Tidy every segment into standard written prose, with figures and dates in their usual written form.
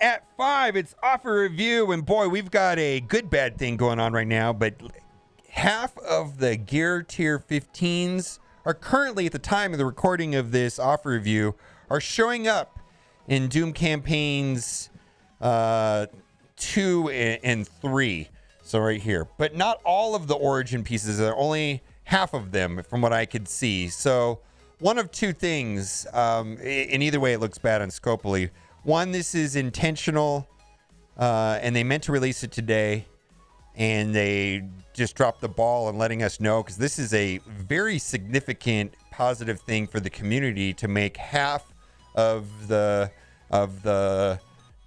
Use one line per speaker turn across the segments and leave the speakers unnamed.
At 5, it's offer review, and boy, we've got a good bad thing going on right now, but half of the gear tier 15s are currently, at the time of the recording of this offer review, are showing up in Doom campaigns 2 and 3. So right here. But not all of the origin pieces, are only half of them from what I could see. So one of two things, in either way it looks bad on Scopely. One, this is intentional, and they meant to release it today, and they just dropped the ball in letting us know, because this is a very significant positive thing for the community to make half of the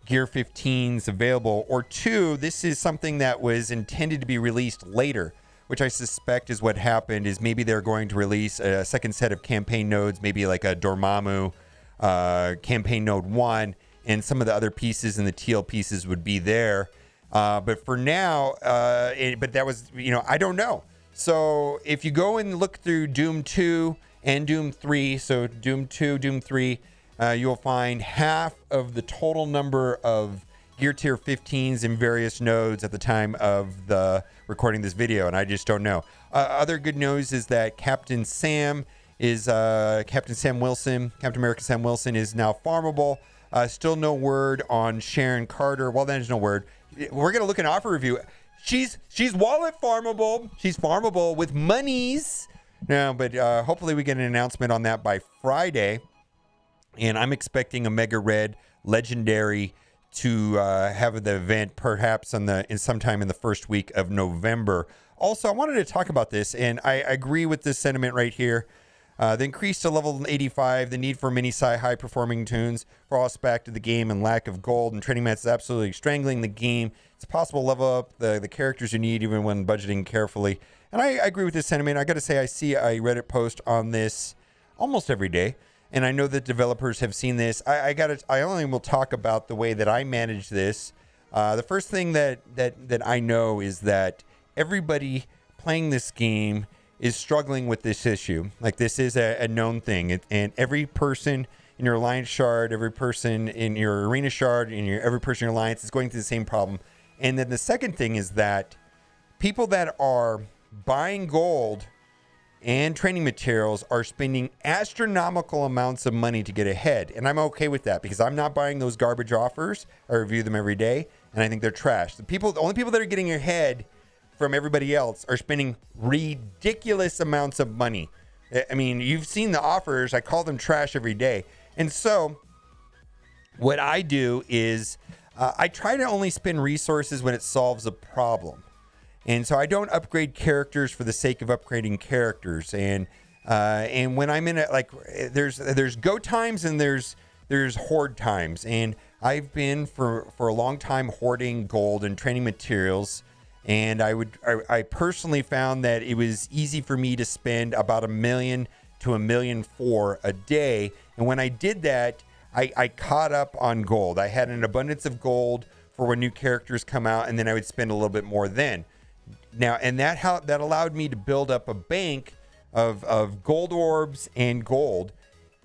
Gear 15s available. Or two, this is something that was intended to be released later, which I suspect is what happened, is maybe they're going to release a second set of campaign nodes, maybe like a Dormammu campaign node 1, and some of the other pieces and the TL pieces would be there. But for now, but that was, I don't know. So if you go and look through Doom 2 and Doom 3, so Doom 2, Doom 3, you'll find half of the total number of Gear Tier 15s in various nodes at the time of the recording this video, and I just don't know. Other good news is that Captain Sam Wilson, Captain America Sam Wilson, is now farmable. Still no word on Sharon Carter. Well, there's no word. We're going to look at an offer review. She's wallet farmable. She's farmable with monies. No, but hopefully we get an announcement on that by Friday. And I'm expecting a Mega Red Legendary to have the event perhaps in sometime in the first week of November. Also, I wanted to talk about this, and I agree with this sentiment right here. The increase to level 85, the need for mini high-performing tunes for all aspects of the game, and lack of gold and training mats is absolutely strangling the game. It's possible to level up the characters you need even when budgeting carefully. And I agree with this sentiment. I got to say, I see a Reddit post on this almost every day, and I know that developers have seen this. I only will talk about the way that I manage this. The first thing that I know is that everybody playing this game is struggling with this issue. Like, this is a known thing, and every person in your alliance shard, every person in your arena shard, every person in your alliance is going through the same problem. And then the second thing is that people that are buying gold and training materials are spending astronomical amounts of money to get ahead. And I'm okay with that, because I'm not buying those garbage offers. I review them every day, and I think they're trash. The only people that are getting ahead from everybody else are spending ridiculous amounts of money. I mean, you've seen the offers. I call them trash every day. And so what I do is I try to only spend resources when it solves a problem. And so I don't upgrade characters for the sake of upgrading characters. And when I'm in it, like, there's go times and there's hoard times. And I've been for a long time hoarding gold and training materials. And I personally found that it was easy for me to spend about $1 million to $1.4 million a day. And when I did that, I caught up on gold. I had an abundance of gold for when new characters come out, and then I would spend a little bit more then. Now, and that allowed me to build up a bank of gold orbs and gold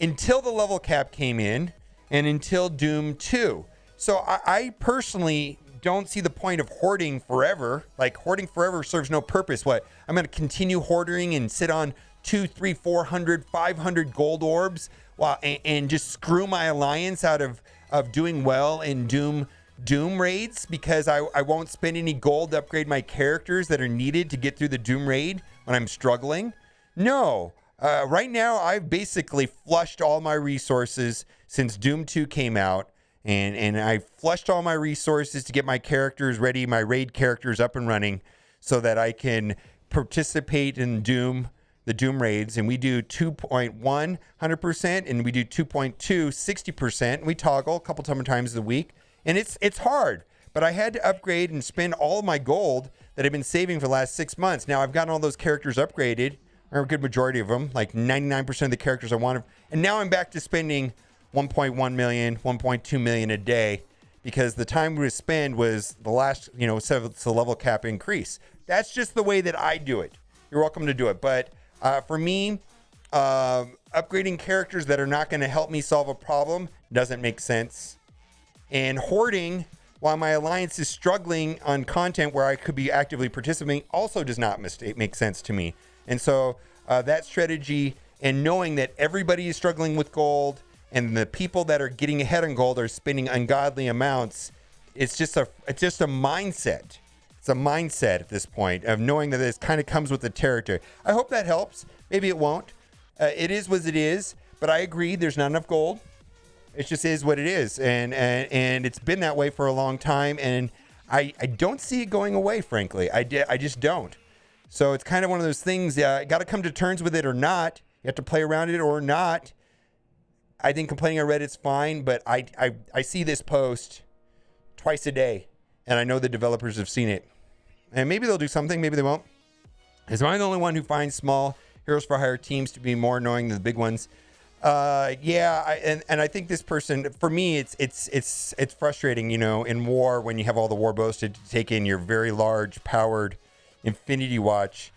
until the level cap came in and until Doom 2. So I personally don't see the point of hoarding forever. Like, hoarding forever serves no purpose. What, I'm going to continue hoarding and sit on 200, 300, 400, 500 gold orbs and just screw my alliance out of doing well in Doom raids because I won't spend any gold to upgrade my characters that are needed to get through the Doom raid when I'm struggling? No. Right now, I've basically flushed all my resources since Doom 2 came out. And I flushed all my resources to get my characters ready, my raid characters up and running, so that I can participate in the Doom raids. And we do 2.1 100%, and we do 2.2 60%. We toggle a couple times a week, and it's hard. But I had to upgrade and spend all of my gold that I've been saving for the last 6 months. Now I've gotten all those characters upgraded, or a good majority of them, like 99% of the characters I wanted, and now I'm back to spending 1.1 million, 1.2 million a day, because the time we spend was the last, the level cap increase. That's just the way that I do it. You're welcome to do it. But for me, upgrading characters that are not going to help me solve a problem doesn't make sense. And hoarding while my alliance is struggling on content where I could be actively participating also does not make sense to me. And so that strategy, and knowing that everybody is struggling with gold and the people that are getting ahead on gold are spending ungodly amounts, it's just a mindset. It's a mindset at this point of knowing that this kind of comes with the territory. I hope that helps. Maybe it won't. It is what it is, but I agree there's not enough gold. It just is what it is, and it's been that way for a long time, and I don't see it going away, frankly. I just don't. So it's kind of one of those things, got to come to terms with it or not. You have to play around it or not. I think complaining on Reddit's fine, but I see this post twice a day, and I know the developers have seen it. And maybe they'll do something, maybe they won't. Am I the only one who finds small Heroes for Hire teams to be more annoying than the big ones? And I think this person, for me, it's frustrating, in war when you have all the war bows to take in your very large powered Infinity Watch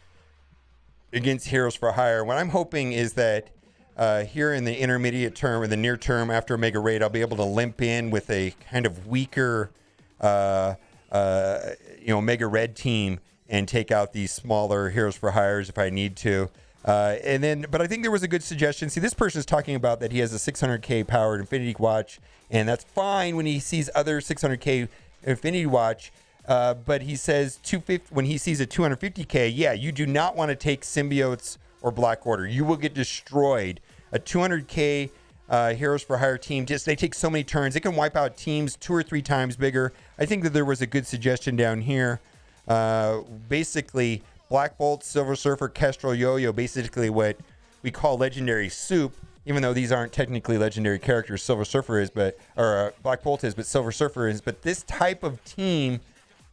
against Heroes for Hire. What I'm hoping is that here in the intermediate term or the near term after Omega Raid, I'll be able to limp in with a kind of weaker, Omega Red team and take out these smaller Heroes for Hires if I need to. But I think there was a good suggestion. See, this person is talking about that he has a 600K powered Infinity Watch, and that's fine when he sees other 600K Infinity Watch. But he says 250 when he sees a 250K. Yeah, you do not want to take Symbiotes or Black Order. You will get destroyed. A 200K Heroes for Hire team, they take so many turns. They can wipe out teams 2 or 3 times bigger. I think that there was a good suggestion down here. Basically, Black Bolt, Silver Surfer, Kestrel, Yo-Yo, basically what we call legendary soup, even though these aren't technically legendary characters. Silver Surfer is, or Black Bolt is, but Silver Surfer is. But this type of team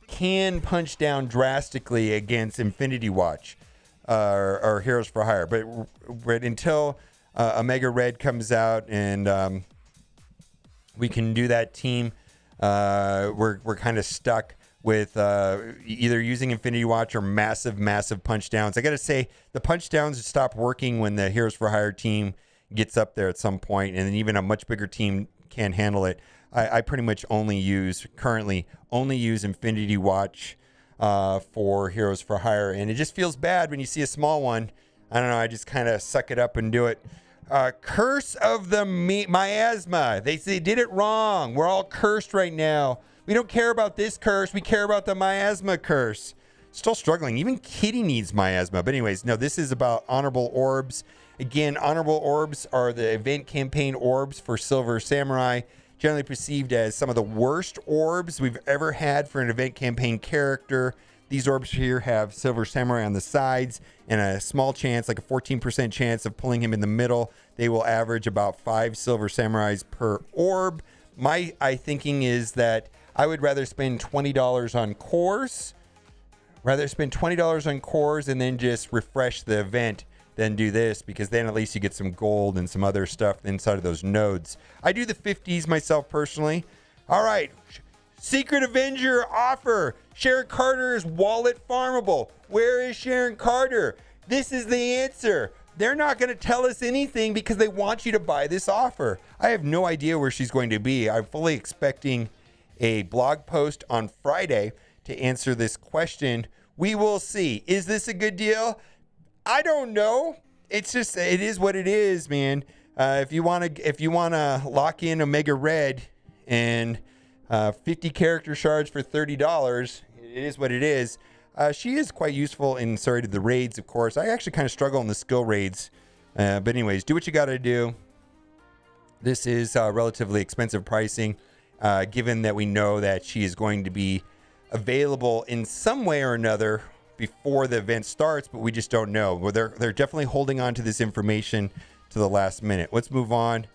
can punch down drastically against Infinity Watch or Heroes for Hire. But until Omega Red comes out and we can do that team, we're kind of stuck with either using Infinity Watch or massive punch downs. I got to say, the punch downs stop working when the Heroes for Hire team gets up there at some point, and then even a much bigger team can't handle it. I pretty much currently only use Infinity Watch for Heroes for Hire, and it just feels bad when you see a small one. I don't know, I just kind of suck it up and do it. Curse of the miasma. They did it wrong. We're all cursed right now. We don't care about this curse. We care about the miasma curse. Still struggling. Even Kitty needs miasma. But anyways, no, this is about honorable orbs. Again, honorable orbs are the event campaign orbs for Silver Samurai. Generally perceived as some of the worst orbs we've ever had for an event campaign character. These orbs here have Silver Samurai on the sides and a small chance, like a 14% chance of pulling him in the middle. They will average about 5 Silver Samurais per orb. My thinking is that I would rather spend $20 on cores, and then just refresh the event than do this, because then at least you get some gold and some other stuff inside of those nodes. I do the 50s myself personally. All right. Secret Avenger offer. Sharon Carter's wallet farmable. Where is Sharon Carter? This is the answer. They're not going to tell us anything because they want you to buy this offer. I have no idea where she's going to be. I'm fully expecting a blog post on Friday to answer this question. We will see. Is this a good deal? I don't know. It is what it is, man. If you want to lock in Omega Red and 50 character shards for $30, it is what it is. She is quite useful in the raids, of course. I actually kind of struggle in the skill raids. But anyways, do what you got to do. This is relatively expensive pricing, given that we know that she is going to be available in some way or another before the event starts, but we just don't know. Well, they're definitely holding on to this information to the last minute. Let's move on.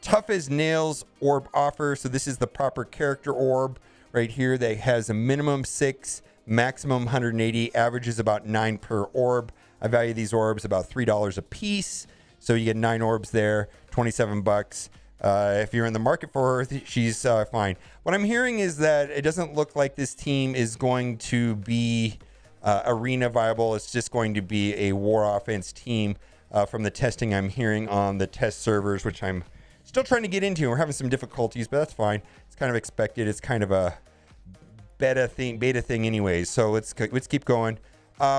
Tough as Nails orb offer. So this is the proper character orb right here that has a minimum 6, maximum 180, averages about 9 per orb. I value these orbs about $3 a piece. So you get 9 orbs there, $27. If you're in the market for her, she's fine. What I'm hearing is that it doesn't look like this team is going to be arena viable. It's just going to be a war offense team from the testing I'm hearing on the test servers, which I'm still trying to get into. We're having some difficulties, but that's fine. It's kind of expected. It's kind of a beta thing anyways. So let's keep going.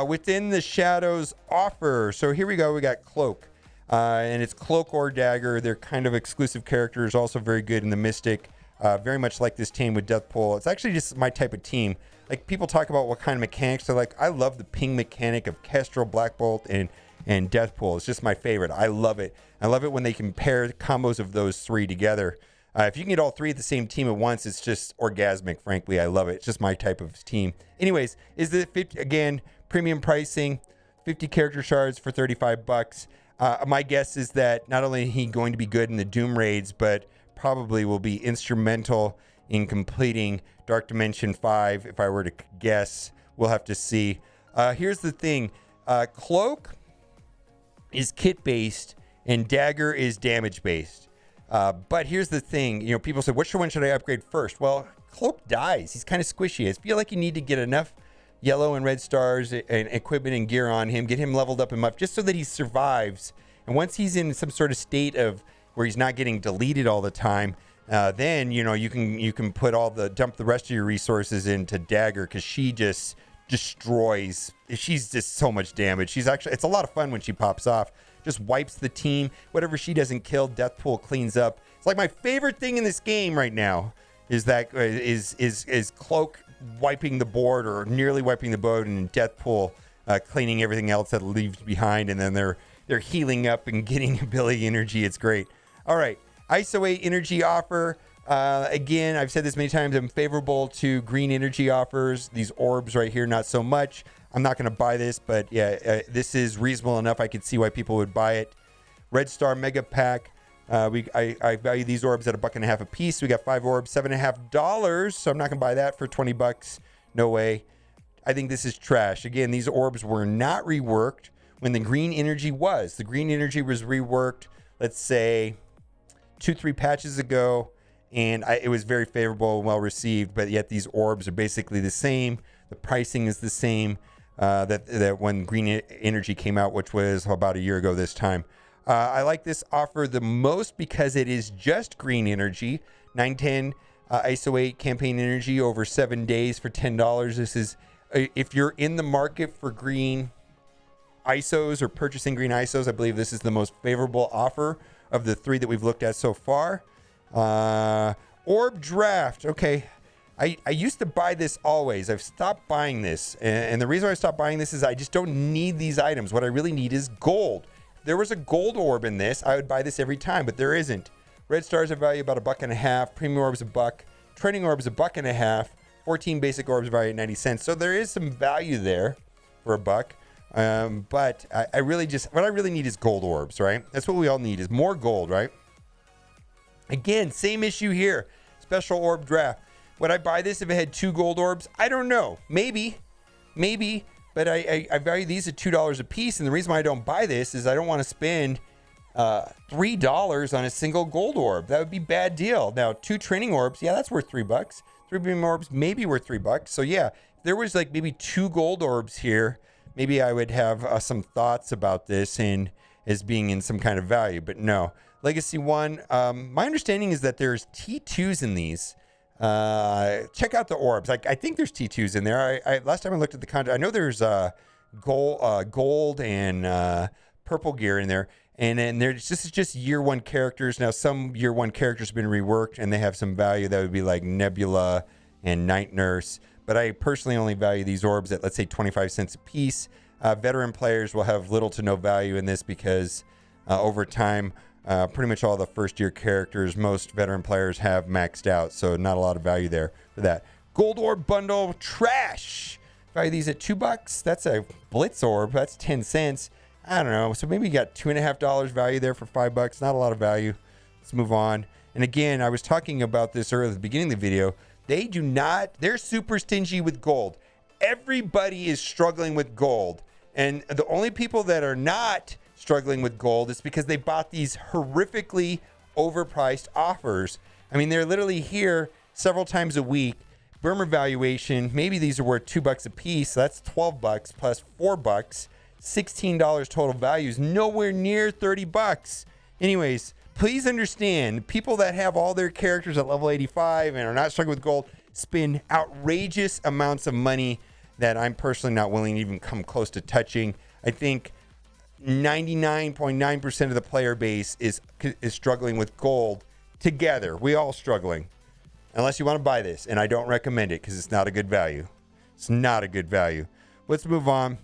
Within the Shadows offer. So here we go. We got Cloak. And it's Cloak or Dagger. They're kind of exclusive characters, also very good in the Mystic. Very much like this team with Deathpool. It's actually just my type of team. Like, people talk about what kind of mechanics they're like. I love the ping mechanic of Kestrel, Black Bolt, and Deathpool. It's just my favorite. I love it. I love it when they can pair combos of those three together. If you can get all three at the same team at once, it's just orgasmic, frankly. I love it. It's just my type of team. Anyways, is the 50, again, premium pricing, 50 character shards for $35. My guess is that not only is he going to be good in the Doom raids, but probably will be instrumental in completing Dark Dimension 5. If I were to guess, we'll have to see. Here's the thing. Cloak is kit-based and Dagger is damage-based. But here's the thing. You know, people say, which one should I upgrade first? Well, Cloak dies. He's kind of squishy. I feel like you need to get enough yellow and red stars and equipment and gear on him, get him leveled up enough just so that he survives. And once he's in some sort of state of where he's not getting deleted all the time, then, you know, you can dump the rest of your resources into Dagger, because she just destroys. She's just so much damage. It's a lot of fun when she pops off. Just wipes the team. Whatever she doesn't kill, Deathpool cleans up. It's like my favorite thing in this game right now is Cloak wiping the board, or nearly wiping the board, and Deathpool cleaning everything else that leaves behind, and then they're healing up and getting ability energy. It's great. All right, ISO 8 energy offer. Again, I've said this many times, I'm favorable to green energy offers. These orbs right here, not so much. I'm not going to buy this, but yeah, this is reasonable enough. I could see why people would buy it. Red Star Mega Pack. I value these orbs at $1.50 a piece. We got 5 orbs, $7.50. So I'm not going to buy that for $20. No way. I think this is trash. Again, these orbs were not reworked when the green energy was. The green energy was reworked, let's say, 2-3 patches ago, and it was very favorable and well received. But yet these orbs are basically the same. The pricing is the same that when green energy came out, which was about a year ago this time. I like this offer the most because it is just green energy. 910 ISO 8 campaign energy over 7 days for $10. This is, if you're in the market for green ISOs or purchasing green ISOs, I believe this is the most favorable offer of the 3 that we've looked at so far. Orb Draft. Okay. I used to buy this always. I've stopped buying this. And the reason I stopped buying this is I just don't need these items. What I really need is gold. If there was a gold orb in this, I would buy this every time, but there isn't. Red stars are valued about $1.50. Premium orbs $1. Trading orbs $1.50. 14 basic orbs valued at 90 cents. So there is some value there for $1. But I really what I really need is gold orbs, right? That's what we all need, is more gold, right? Again, same issue here. Special orb draft. Would I buy this if it had 2 gold orbs? I don't know. Maybe. But I value these at $2 a piece. And the reason why I don't buy this is I don't want to spend $3 on a single gold orb. That would be a bad deal. Now, 2 training orbs, yeah, that's worth $3. 3 premium orbs, maybe worth $3. So yeah, if there was like maybe 2 gold orbs here, maybe I would have some thoughts about this and as being in some kind of value. But no. Legacy 1, my understanding is that there's T2s in these. Check out the orbs. I think there's T2s in there. Last time I looked at the contract, I know there's gold and purple gear in there. And then this is just year 1 characters. Now, some year 1 characters have been reworked and they have some value. That would be like Nebula and Night Nurse. But I personally only value these orbs at, let's say, 25 cents a piece. Veteran players will have little to no value in this because over time, pretty much all the first year characters, most veteran players have maxed out. So not a lot of value there for that. Gold orb bundle, trash. Value these at $2. That's a blitz orb. That's 10 cents. I don't know. So maybe you got $2.50 value there for $5. Not a lot of value. Let's move on. And again, I was talking about this earlier at the beginning of the video. They're super stingy with gold. Everybody is struggling with gold. And the only people that are not struggling with gold is because they bought these horrifically overpriced offers. I mean, they're literally here several times a week. Burmer valuation, maybe these are worth $2 a piece. So that's $12 plus $4. $16 total value is nowhere near $30. Anyways, please understand, people that have all their characters at level 85 and are not struggling with gold spend outrageous amounts of money that I'm personally not willing to even come close to touching. I think 99.9% of the player base is struggling with gold together. We all struggling. Unless you want to buy this, and I don't recommend it because it's not a good value. It's not a good value. Let's move on.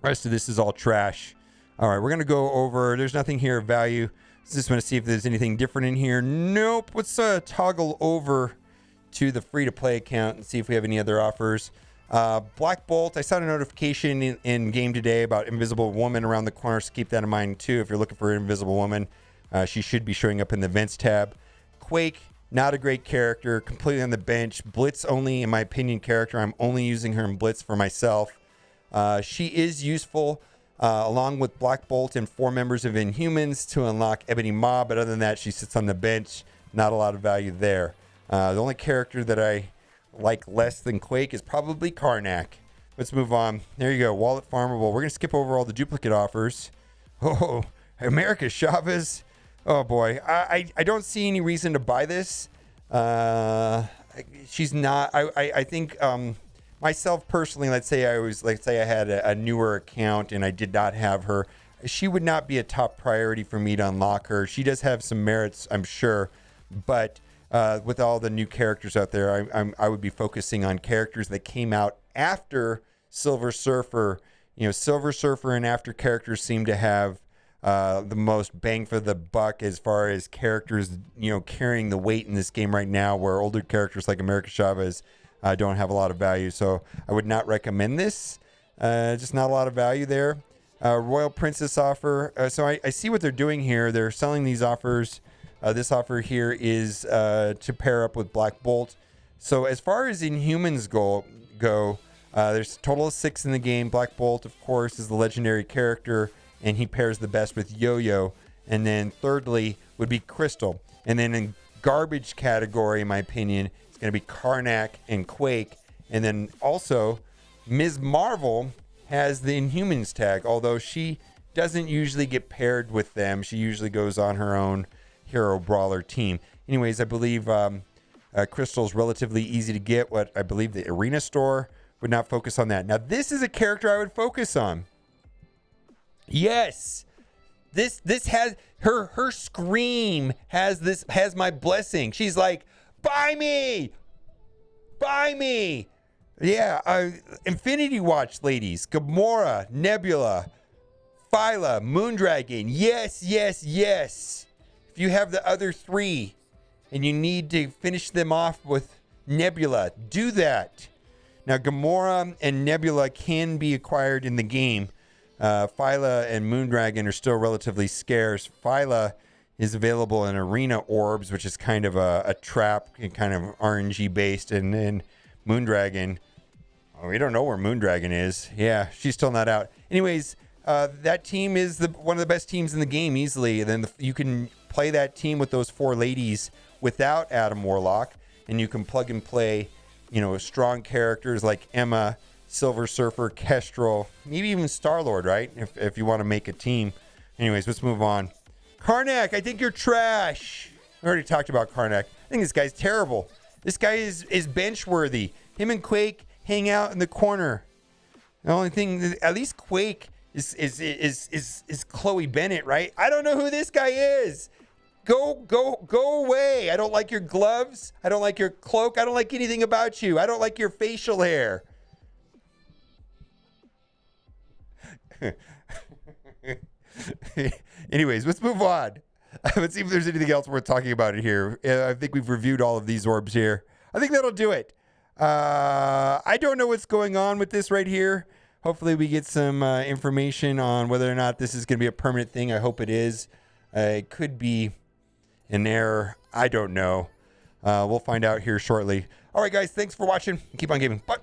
The rest of this is all trash. All right, we're going to go over. There's nothing here of value. Just want to see if there's anything different in here. Nope. Let's toggle over to the free-to-play account and see if we have any other offers. Black Bolt, I saw a notification in game today about Invisible Woman around the corner, so keep that in mind too. If you're looking for Invisible Woman, she should be showing up in the events tab. Quake, not a great character, completely on the bench. Blitz only, in my opinion, character. I'm only using her in Blitz for myself. She is useful along with Black Bolt and 4 members of Inhumans to unlock Ebony Maw, but other than that, she sits on the bench. Not a lot of value there. The only character that I like less than Quake is probably Karnak. Let's move on. There you go. Wallet Farmable. We're going to skip over all the duplicate offers. Oh, America Chavez. Oh, boy. I don't see any reason to buy this. She's not. I think myself personally, let's say I had a newer account and I did not have her. She would not be a top priority for me to unlock her. She does have some merits, I'm sure. But with all the new characters out there, I would be focusing on characters that came out after Silver Surfer. You know, Silver Surfer and after characters seem to have the most bang for the buck as far as characters, you know, carrying the weight in this game right now, where older characters like America Chavez don't have a lot of value. So I would not recommend this. Just not a lot of value there. Royal Princess offer. So I see what they're doing here. They're selling these offers. This offer here is to pair up with Black Bolt. So as far as Inhumans go, there's a total of 6 in the game. Black Bolt, of course, is the legendary character, and he pairs the best with Yo-Yo. And then thirdly would be Crystal. And then in garbage category, in my opinion, it's going to be Karnak and Quake. And then also Ms. Marvel has the Inhumans tag, although she doesn't usually get paired with them. She usually goes on her own hero brawler team. Anyways, I believe Crystal's relatively easy to get. What I believe the Arena store would not focus on that. Now, this is a character I would focus on. Yes, this has her scream has my blessing. She's like, buy me. Yeah, Infinity Watch ladies, Gamora, Nebula, Phyla, Moondragon. Yes. If you have the other 3 and you need to finish them off with Nebula, do that. Now, Gamora and Nebula can be acquired in the game. Phyla and Moondragon are still relatively scarce. Phyla is available in Arena Orbs, which is kind of a trap and kind of RNG based. And then Moondragon, we don't know where Moondragon is. Yeah, she's still not out. Anyways, that team is one of the best teams in the game easily. And then you can play that team with those 4 ladies without Adam Warlock, and you can plug and play, you know, strong characters like Emma, Silver Surfer, Kestrel, maybe even Star-Lord, right? If you want to make a team. Anyways, let's move on. Karnak, I think you're trash. I already talked about Karnak. I think this guy's terrible. This guy is bench worthy. Him and Quake hang out in the corner. The only thing, at least Quake is Chloe Bennett, right? I don't know who this guy is. Go away. I don't like your gloves. I don't like your cloak. I don't like anything about you. I don't like your facial hair. Anyways, let's move on. Let's see if there's anything else worth talking about in here. I think we've reviewed all of these orbs here. I think that'll do it. I don't know what's going on with this right here. Hopefully we get some information on whether or not this is going to be a permanent thing. I hope it is. It could be an error. I don't know. We'll find out here shortly. All right, guys. Thanks for watching. Keep on gaming. Bye.